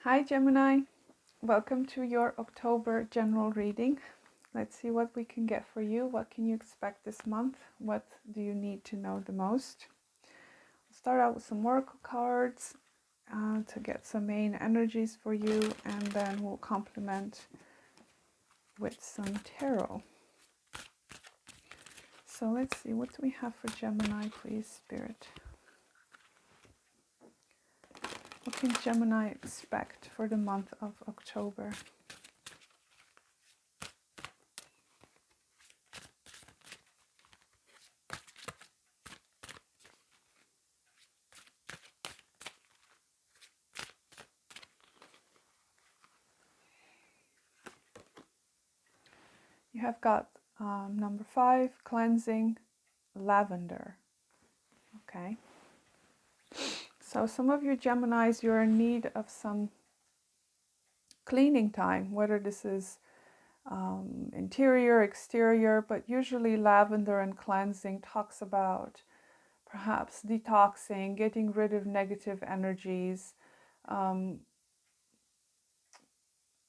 Hi Gemini, welcome to your October general reading. Let's see what we can get for you. What can you expect this month? What do you need to know the most? We'll start out with some oracle cards to get some main energies for you, and then we'll complement with some tarot. So let's see, what do we have for Gemini, please, Spirit? What can Gemini expect for the month of October? You have got number 5, cleansing, lavender. Okay. So some of you Geminis, you're in need of some cleaning time, whether this is interior, exterior, but usually lavender and cleansing talks about perhaps detoxing, getting rid of negative energies.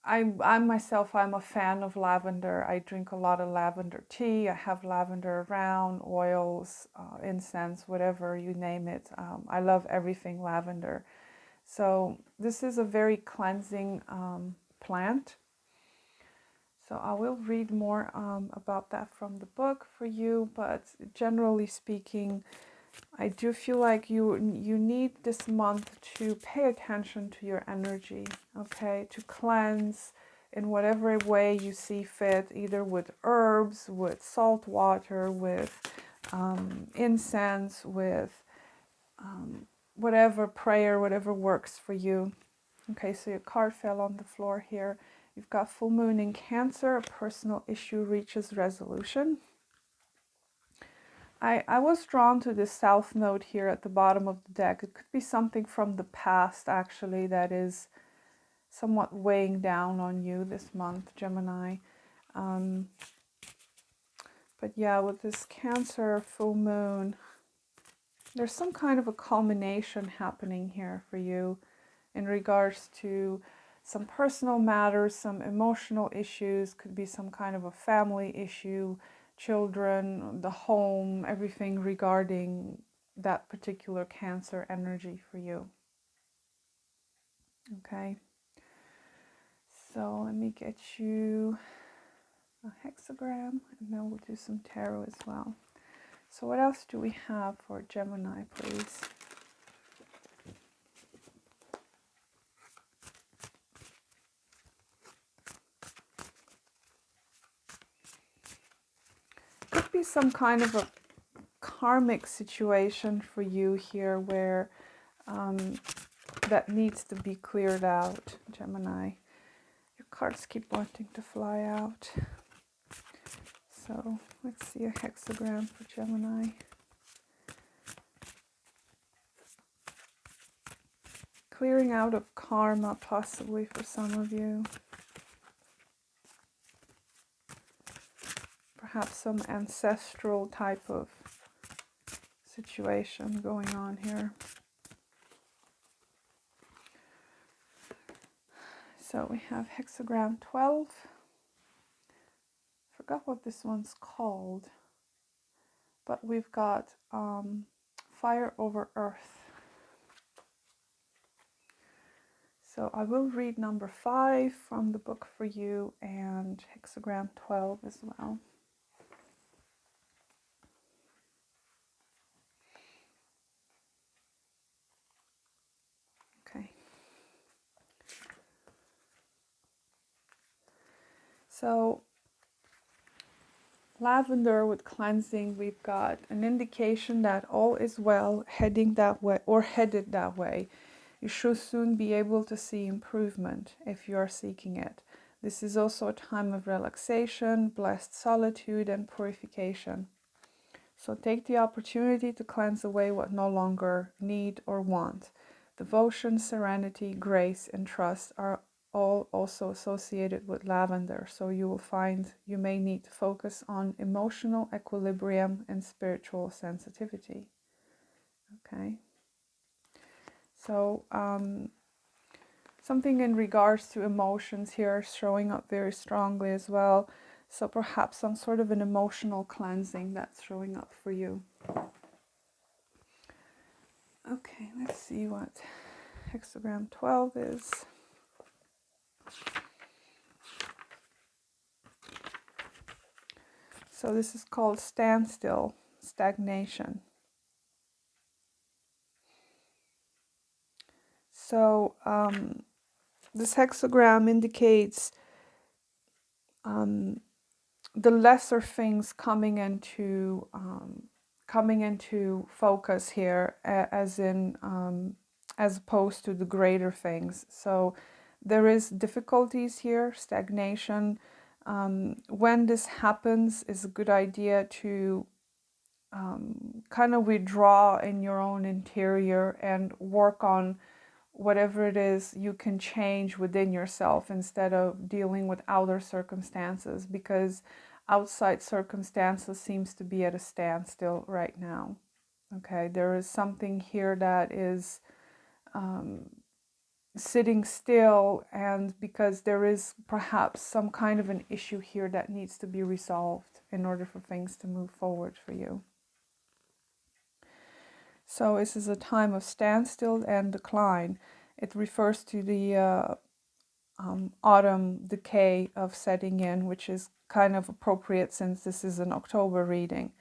I myself, I'm a fan of lavender. I drink a lot of lavender tea. I have lavender around, oils, incense, whatever you name it. I love everything lavender. So this is a very cleansing plant. So I will read more about that from the book for you, but generally speaking, I do feel like you need this month to pay attention to your energy, okay? To cleanse in whatever way you see fit, either with herbs, with salt water, with incense, with whatever prayer, whatever works for you. Okay, so your card fell on the floor here. You've got full moon in Cancer, a personal issue reaches resolution. I was drawn to this south node here at the bottom of the deck. It could be something from the past, actually, that is somewhat weighing down on you this month, Gemini. But yeah, with this Cancer full moon, there's some kind of a culmination happening here for you in regards to some personal matters, some emotional issues, could be some kind of a family issue, children, the home, everything regarding that particular Cancer energy for you. Okay, so let me get you a hexagram and then we'll do some tarot as well. So what else do we have for Gemini, please? Could be some kind of a karmic situation for you here where that needs to be cleared out, Gemini. Your cards keep wanting to fly out. So let's see a hexagram for Gemini. Clearing out of karma, possibly for some of you. Perhaps some ancestral type of situation going on here. So we have hexagram 12. Forgot what this one's called, but we've got fire over earth. So I will read number 5 from the book for you and hexagram 12 as well. Okay. So lavender with cleansing, we've got an indication that all is well, heading that way or headed that way. You should soon be able to see improvement if you are seeking it. This is also a time of relaxation, blessed solitude, and purification. So take the opportunity to cleanse away what no longer need or want. Devotion, serenity, grace, and trust are all also associated with lavender. So you will find you may need to focus on emotional equilibrium and spiritual sensitivity. Okay. So something in regards to emotions here showing up very strongly as well. So perhaps some sort of an emotional cleansing that's showing up for you. Okay, let's see what hexagram 12 is. So this is called standstill, stagnation. So this hexagram indicates the lesser things coming into focus here, as opposed to the greater things. So there is difficulties here, stagnation. When this happens, it's a good idea to kind of withdraw in your own interior and work on whatever it is you can change within yourself instead of dealing with outer circumstances, because outside circumstances seems to be at a standstill right now. Okay, there is something here that is sitting still, and because there is perhaps some kind of an issue here that needs to be resolved in order for things to move forward for you. So this is a time of standstill and decline. It refers to the autumn decay of setting in, which is kind of appropriate since this is an October reading.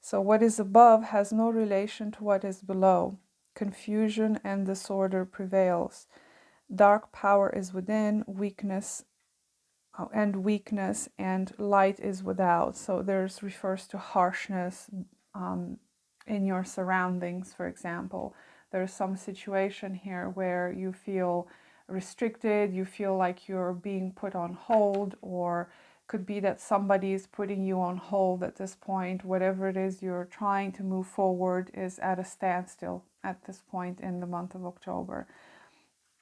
So what is above has no relation to what is below. Confusion and disorder prevails. Dark power is within, weakness and light is without. So there's refers to harshness in your surroundings, for example. There's some situation here where you feel restricted, you feel like you're being put on hold, or could be that somebody is putting you on hold at this point. Whatever it is you're trying to move forward is at a standstill at this point in the month of October,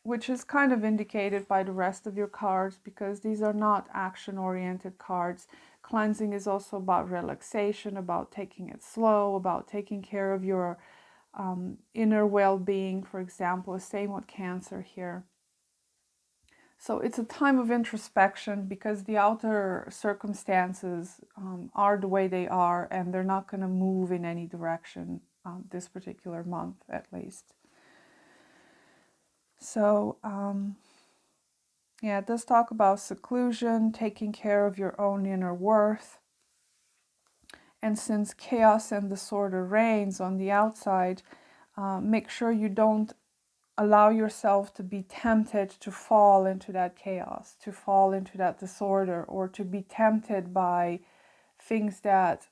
which is kind of indicated by the rest of your cards, because these are not action-oriented cards. Cleansing is also about relaxation, about taking it slow, about taking care of your inner well-being, for example. Same with Cancer here. So it's a time of introspection, because the outer circumstances are the way they are, and they're not going to move in any direction this particular month, at least. So, yeah, it does talk about seclusion, taking care of your own inner worth. And since chaos and disorder reigns on the outside, make sure you don't allow yourself to be tempted to fall into that chaos, to fall into that disorder, or to be tempted by things that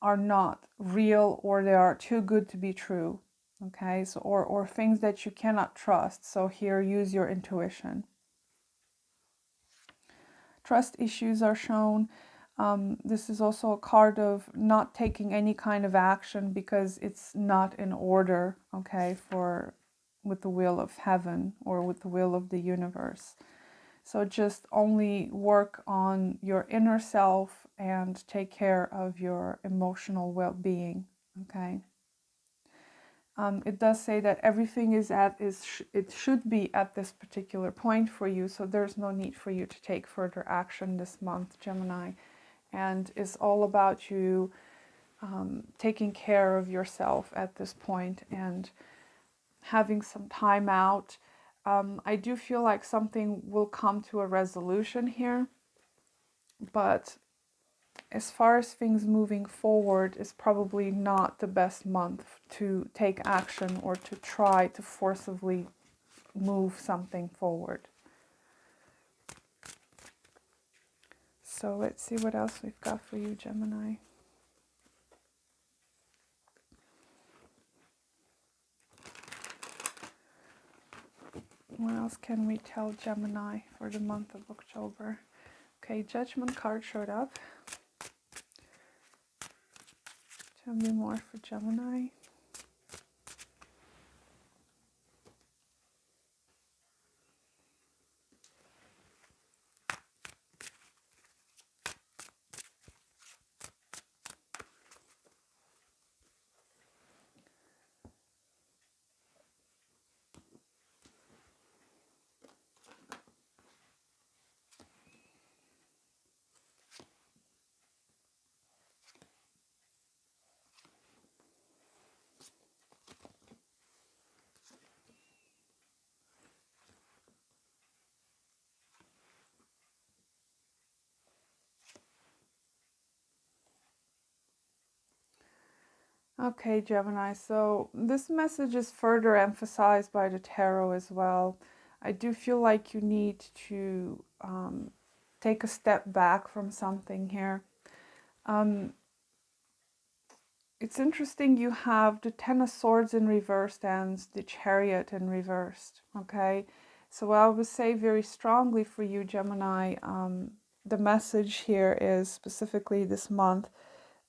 are not real, or they are too good to be true. Okay, so or things that you cannot trust. So here, use your intuition. Trust issues are shown. This is also a card of not taking any kind of action because it's not in order, okay, with the will of heaven or with the will of the universe. So just only work on your inner self and take care of your emotional well-being, okay? It does say that everything it should be at this particular point for you, so there's no need for you to take further action this month, Gemini. And it's all about you taking care of yourself at this point and having some time out. I do feel like something will come to a resolution here, but as far as things moving forward, is probably not the best month to take action or to try to forcibly move something forward. So let's see what else we've got for you, Gemini. What else can we tell Gemini for the month of October? Okay, Judgment card showed up. Tell me more for Gemini. Okay, Gemini. So this message is further emphasized by the tarot as well. I do feel like you need to take a step back from something here. Um, it's interesting you have the Ten of Swords in reversed and the Chariot in reversed. Okay, so I would say very strongly for you, Gemini, the message here is specifically this month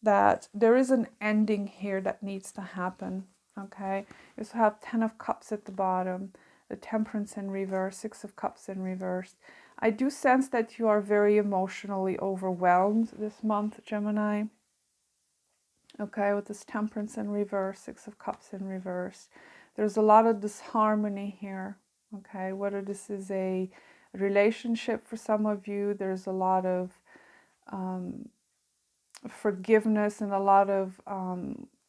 that there is an ending here that needs to happen. Okay, you also have Ten of Cups at the bottom, the Temperance in reverse, Six of Cups in reverse. I do sense that you are very emotionally overwhelmed this month, Gemini. Okay, with this Temperance in reverse, Six of Cups in reverse. There's a lot of disharmony here. Okay, whether this is a relationship for some of you, there's a lot of forgiveness and a lot of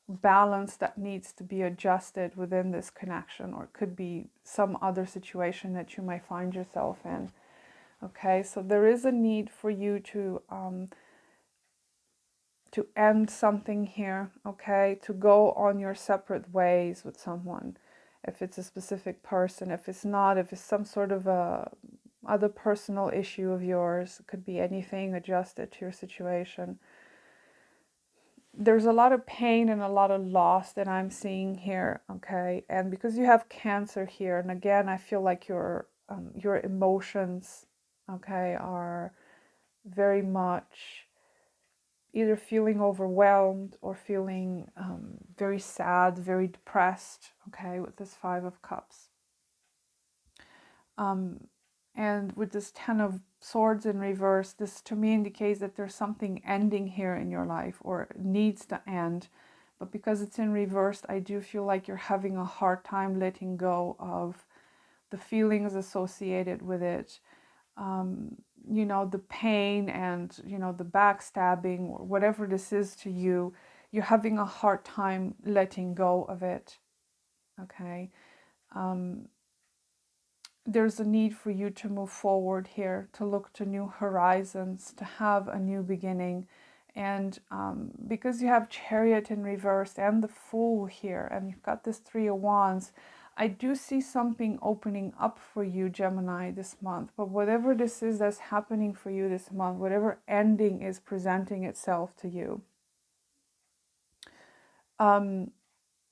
balance that needs to be adjusted within this connection, or it could be some other situation that you might find yourself in. Okay, so there is a need for you to end something here, okay, to go on your separate ways with someone, if it's a specific person. If it's not, if it's some sort of a other personal issue of yours, it could be anything adjusted to your situation. There's a lot of pain and a lot of loss that I'm seeing here, okay? And because you have Cancer here, and again, I feel like your emotions, okay, are very much either feeling overwhelmed or feeling very sad, very depressed, okay, with this Five of Cups. And with this Ten of Swords in reverse, this to me indicates that there's something ending here in your life, or needs to end. But because it's in reverse, I do feel like you're having a hard time letting go of the feelings associated with it. You know, the pain and, you know, the backstabbing or whatever this is to you, you're having a hard time letting go of it. Okay. There's a need for you to move forward here, to look to new horizons, to have a new beginning. And because you have Chariot in reverse and the Fool here, and you've got this Three of Wands, I do see something opening up for you, Gemini, this month. But whatever this is that's happening for you this month, whatever ending is presenting itself to you,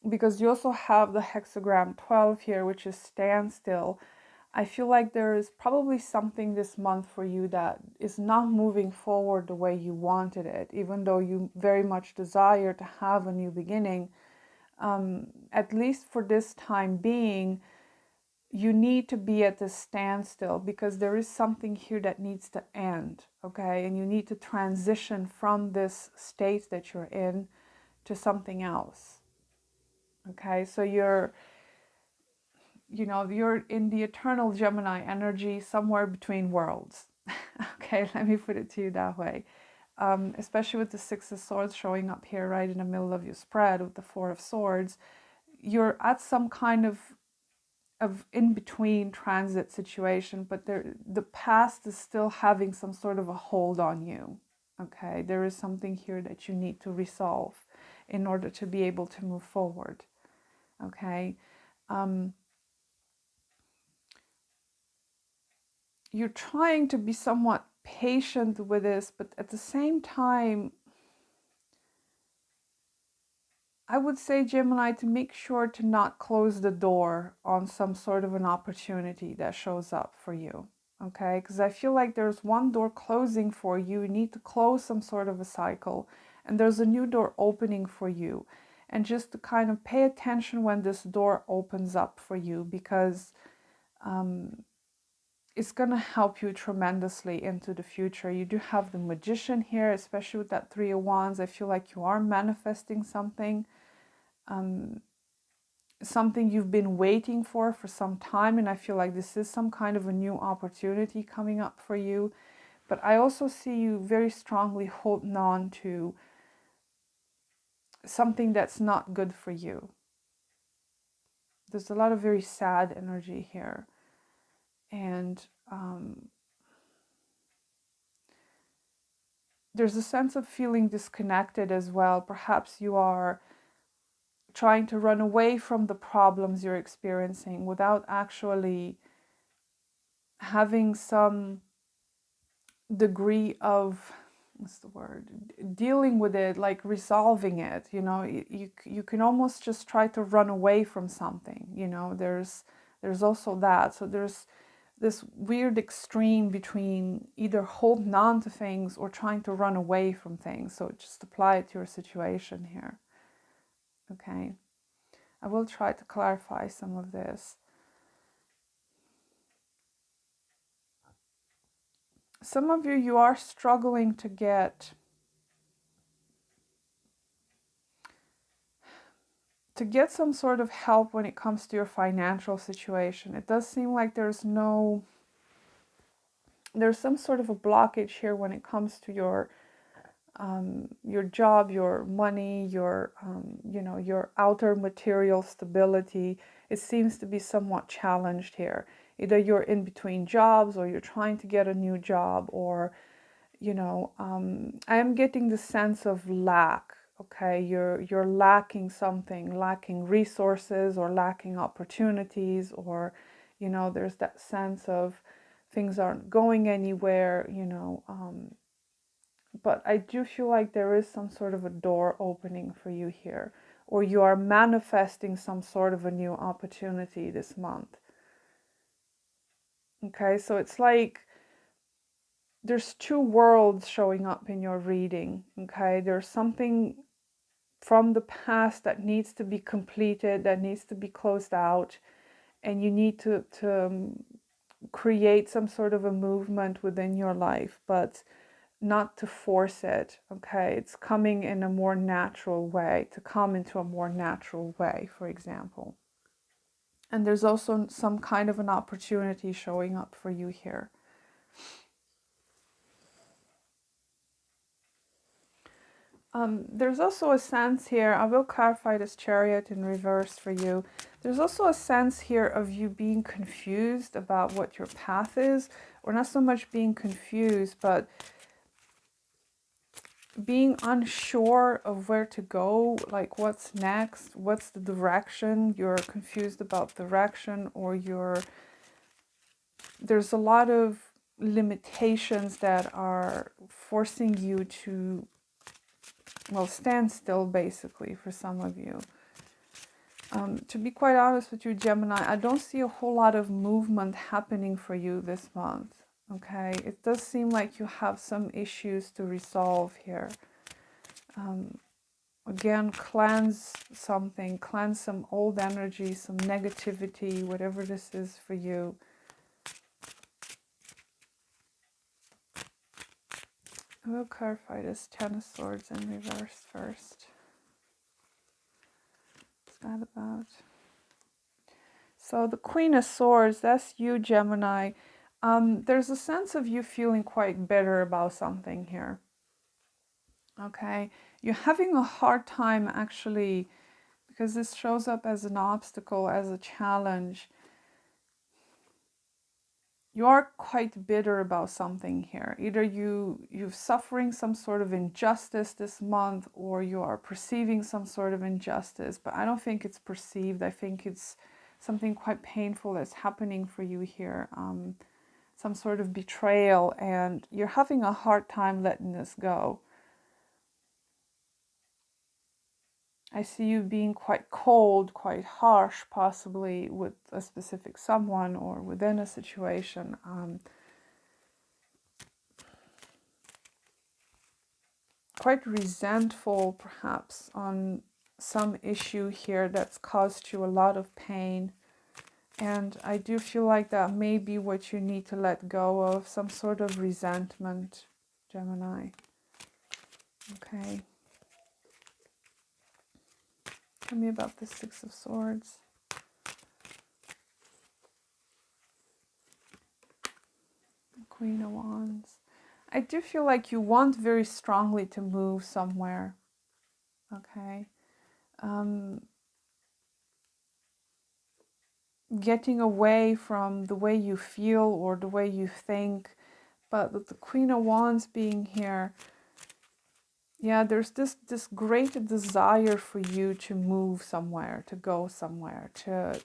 because you also have the hexagram 12 here, which is standstill. I feel like there is probably something this month for you that is not moving forward the way you wanted it, even though you very much desire to have a new beginning. At least for this time being, you need to be at this standstill because there is something here that needs to end, okay? And you need to transition from this state that you're in to something else, okay? So you're in the eternal Gemini energy, somewhere between worlds. Okay, let me put it to you that way. Especially with the Six of Swords showing up here right in the middle of your spread with the Four of Swords, you're at some kind of in-between transit situation, but the past is still having some sort of a hold on you. Okay, there is something here that you need to resolve in order to be able to move forward. Okay. You're trying to be somewhat patient with this, but at the same time, I would say, Gemini, to make sure to not close the door on some sort of an opportunity that shows up for you. Okay, because I feel like there's one door closing for you. You need to close some sort of a cycle, and there's a new door opening for you. And just to kind of pay attention when this door opens up for you, because it's going to help you tremendously into the future. You do have the Magician here, especially with that Three of Wands. I feel like you are manifesting something, something you've been waiting for some time. And I feel like this is some kind of a new opportunity coming up for you. But I also see you very strongly holding on to something that's not good for you. There's a lot of very sad energy here. And there's a sense of feeling disconnected as well. Perhaps you are trying to run away from the problems you're experiencing without actually having some degree of, what's the word, dealing with it, like resolving it. You know, you can almost just try to run away from something. You know, there's also that. So there's this weird extreme between either holding on to things or trying to run away from things. So just apply it to your situation here. Okay, I will try to clarify some of this. Some of you are struggling to get some sort of help when it comes to your financial situation. It does seem like there's some sort of a blockage here when it comes to your job, your money, your you know, your outer material stability. It seems to be somewhat challenged here. Either you're in between jobs, or you're trying to get a new job, or you know, I am getting the sense of lack. Okay, you're lacking something, lacking resources, or lacking opportunities, or you know, there's that sense of things aren't going anywhere. You know, but I do feel like there is some sort of a door opening for you here, or you are manifesting some sort of a new opportunity this month. Okay, so it's like there's two worlds showing up in your reading. Okay, there's something from the past that needs to be completed, that needs to be closed out, and you need to create some sort of a movement within your life, but not to force it. Okay, it's coming in a more natural way, to come into a more natural way, for example. And there's also some kind of an opportunity showing up for you here. There's also a sense here, I will clarify this Chariot in reverse for you. There's also a sense here of you being confused about what your path is, or not so much being confused, but being unsure of where to go, like what's next, what's the direction. You're confused about direction, or there's a lot of limitations that are forcing you to, well, stand still, basically, for some of you. To be quite honest with you, Gemini, I don't see a whole lot of movement happening for you this month. Okay, it does seem like you have some issues to resolve here. Again, cleanse something, cleanse some old energy, some negativity, whatever this is for you. I will clarify this Ten of Swords in reverse first. What's that about? So the Queen of Swords, that's you, Gemini. There's a sense of you feeling quite bitter about something here. Okay, you're having a hard time actually, because this shows up as an obstacle, as a challenge. You are quite bitter about something here. Either you're suffering some sort of injustice this month, or you are perceiving some sort of injustice. But I don't think it's perceived. I think it's something quite painful that's happening for you here. Some sort of betrayal, and you're having a hard time letting this go. I see you being quite cold, quite harsh, possibly with a specific someone or within a situation. Quite resentful, perhaps, on some issue here that's caused you a lot of pain. And I do feel like that may be what you need to let go of, some sort of resentment, Gemini. Okay. Tell me about the Six of Swords. Queen of Wands. I do feel like you want very strongly to move somewhere. Okay. Getting away from the way you feel or the way you think. But with the Queen of Wands being here, Yeah, there's this great desire for you to move somewhere, to go somewhere, to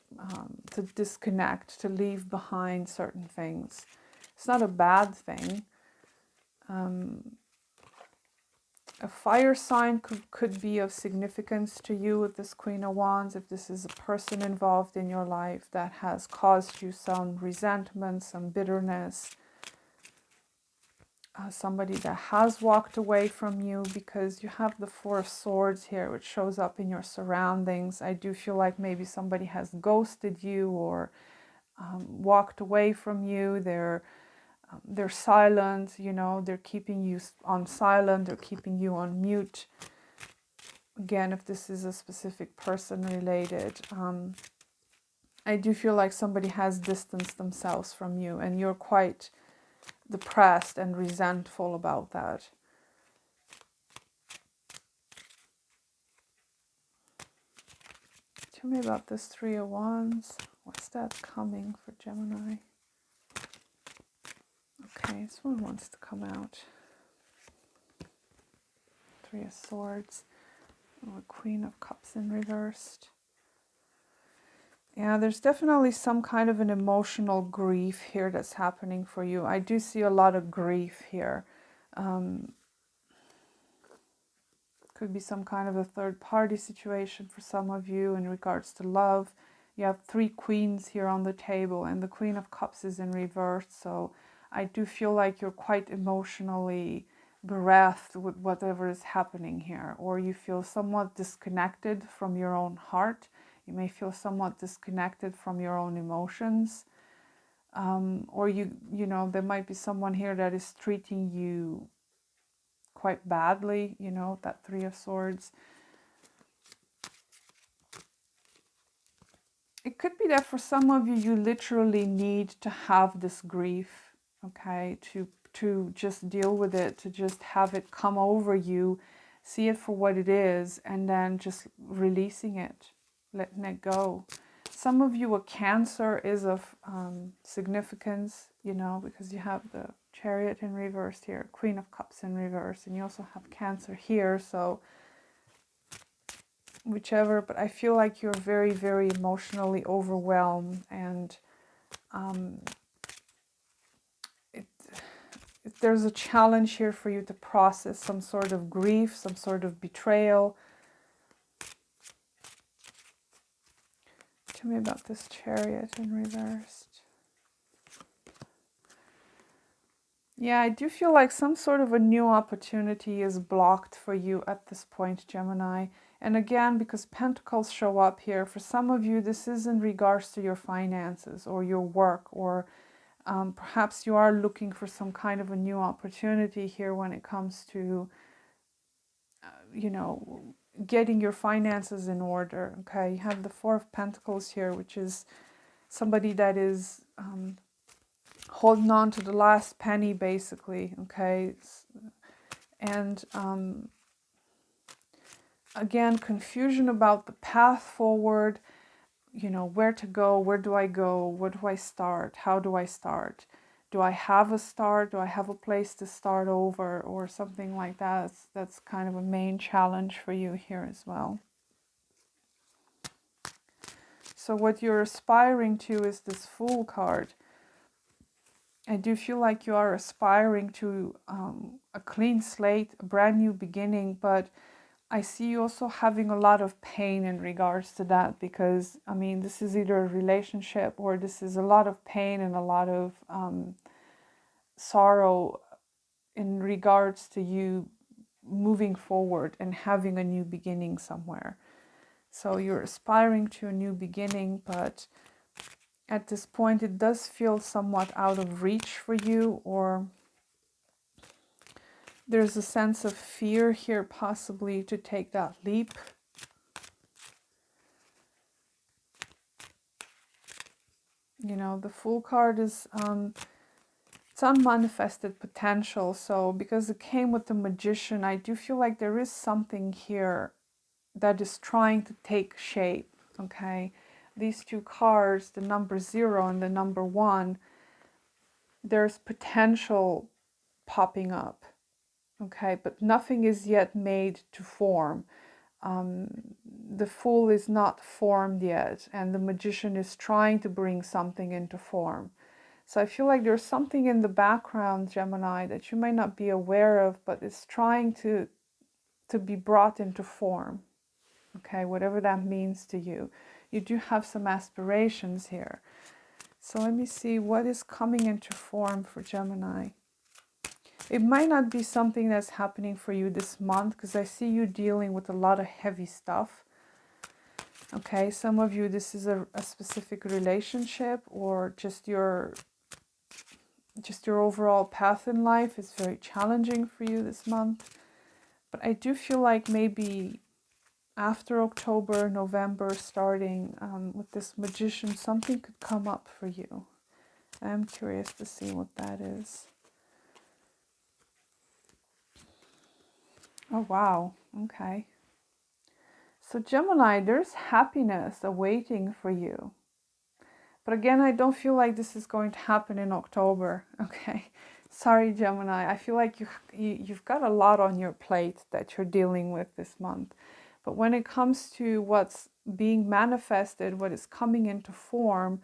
disconnect, to leave behind certain things. It's not a bad thing. Um, a fire sign could be of significance to you with this Queen of Wands, if this is a person involved in your life that has caused you some resentment, some bitterness, somebody that has walked away from you, because you have the Four of Swords here, which shows up in your surroundings. I do feel like maybe somebody has ghosted you or walked away from you. They're silent, you know, they're keeping you on silent, they're keeping you on mute. Again, if this is a specific person related, I do feel like somebody has distanced themselves from you and you're quite depressed and resentful about that. Tell me about this Three of Wands. What's that coming for Gemini? Okay, this one wants to come out. Three of Swords. Oh, Queen of Cups in reversed. Yeah, there's definitely some kind of an emotional grief here that's happening for you. I do see a lot of grief here. Could be some kind of a third party situation for some of you in regards to love. You have three queens here on the table and the Queen of Cups is in reverse. So I do feel like you're quite emotionally bereft with whatever is happening here, or you feel somewhat disconnected from your own heart. You may feel somewhat disconnected from your own emotions. Or you know, there might be someone here that is treating you quite badly, you know, that Three of Swords. It could be that for some of you, you literally need to have this grief, okay, to just deal with it, to just have it come over you, see it for what it is, and then just releasing it, letting it go. Some of you, a Cancer is of significance, you know, because you have the Chariot in reverse here, Queen of Cups in reverse, and you also have Cancer here, so whichever, but I feel like you're very, very emotionally overwhelmed, and it, there's a challenge here for you to process some sort of grief, some sort of betrayal. Tell me about this Chariot in reversed. Yeah, I do feel like some sort of a new opportunity is blocked for you at this point, Gemini. And again, because Pentacles show up here, for some of you, this is in regards to your finances or your work, or perhaps you are looking for some kind of a new opportunity here when it comes to, you know, getting your finances in order. Okay, you have the Four of Pentacles here, which is somebody that is holding on to the last penny, basically. Okay, and again, confusion about the path forward. You know, where to go, where do I go, where do I start, how do I start? Do I have a start? Do I have a place to start over or something like that? That's kind of a main challenge for you here as well. So what you're aspiring to is this Fool card. I do feel like you are aspiring to a clean slate, a brand new beginning, but I see you also having a lot of pain in regards to that, because, I mean, this is either a relationship or this is a lot of pain and a lot of sorrow in regards to you moving forward and having a new beginning somewhere. So you're aspiring to a new beginning, but at this point it does feel somewhat out of reach for you, or there's a sense of fear here possibly to take that leap. You know, the Fool card is it's unmanifested potential. So because it came with the Magician, I do feel like there is something here that is trying to take shape. Okay, these two cards, the number 0 and the number 1, there's potential popping up. okay, but nothing is yet made to form. The Fool is not formed yet, and the Magician is trying to bring something into form. So I feel like there's something in the background, Gemini, that you might not be aware of, but it's trying to be brought into form. Okay, whatever that means to you. You do have some aspirations here. So let me see what is coming into form for Gemini. It might not be something that's happening for you this month, because I see you dealing with a lot of heavy stuff. Okay, some of you, this is a specific relationship, or just your overall path in life is very challenging for you this month. But I do feel like maybe after October, November, starting with this Magician, something could come up for you. I'm curious to see what that is. Oh, wow. Okay. So Gemini, there's happiness awaiting for you. But again, I don't feel like this is going to happen in October. Okay. Sorry, Gemini. I feel like you've got a lot on your plate that you're dealing with this month. But when it comes to what's being manifested, what is coming into form,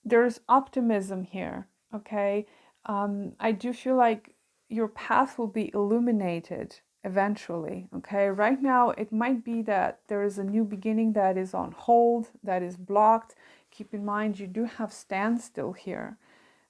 there's optimism here, okay? I do feel like your path will be illuminated eventually, okay? Right now, it might be that there is a new beginning that is on hold, that is blocked. Keep in mind, you do have standstill here.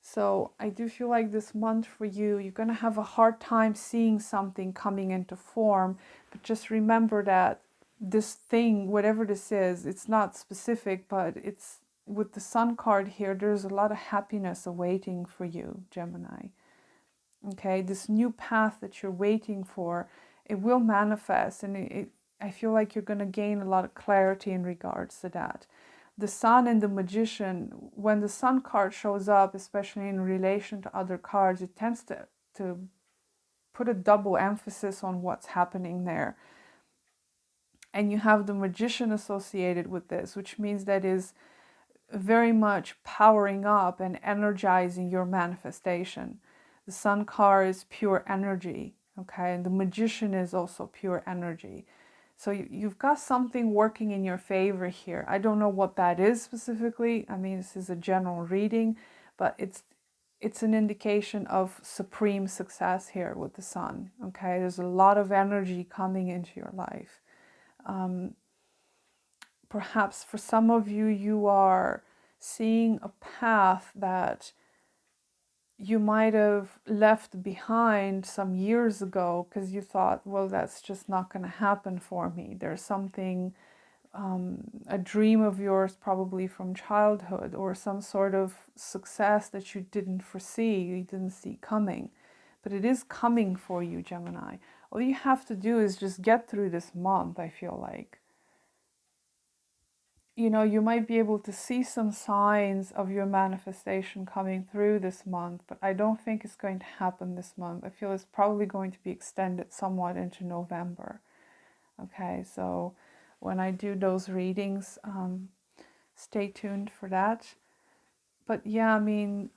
So I do feel like this month for you, you're going to have a hard time seeing something coming into form. But just remember that this thing, whatever this is, it's not specific, but it's with the Sun card here, there's a lot of happiness awaiting for you, Gemini. Okay, this new path that you're waiting for, it will manifest, and I feel like you're going to gain a lot of clarity in regards to that. The Sun and the Magician, when the Sun card shows up, especially in relation to other cards, it tends to put a double emphasis on what's happening there. And you have the Magician associated with this, which means that is very much powering up and energizing your manifestation. The Sun card is pure energy, okay? And the Magician is also pure energy. So you've got something working in your favor here. I don't know what that is specifically. I mean, this is a general reading, but it's an indication of supreme success here with the Sun, okay? There's a lot of energy coming into your life. Perhaps for some of you, you are seeing a path that you might have left behind some years ago because you thought, well, that's just not going to happen for me. There's something, a dream of yours probably from childhood, or some sort of success that you didn't foresee, you didn't see coming. But it is coming for you, Gemini. All you have to do is just get through this month, I feel like. You know, you might be able to see some signs of your manifestation coming through this month, but I don't think it's going to happen this month. I feel it's probably going to be extended somewhat into November. Okay, so when I do those readings, stay tuned for that. But yeah, I mean,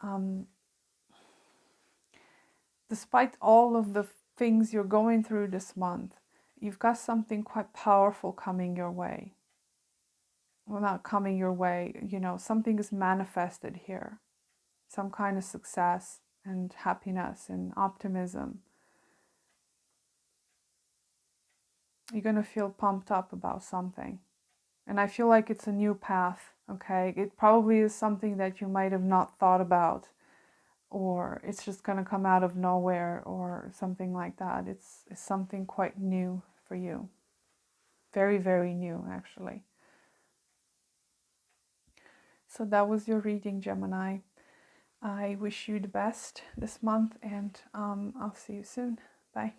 despite all of the things you're going through this month, you've got something quite powerful coming your way. Well, not coming your way, you know, something is manifested here. Some kind of success and happiness and optimism. You're going to feel pumped up about something. And I feel like it's a new path, okay? It probably is something that you might have not thought about, or it's just going to come out of nowhere or something like that. It's something quite new for you. Very, very new, actually. So that was your reading, Gemini. I wish you the best this month, and I'll see you soon. Bye.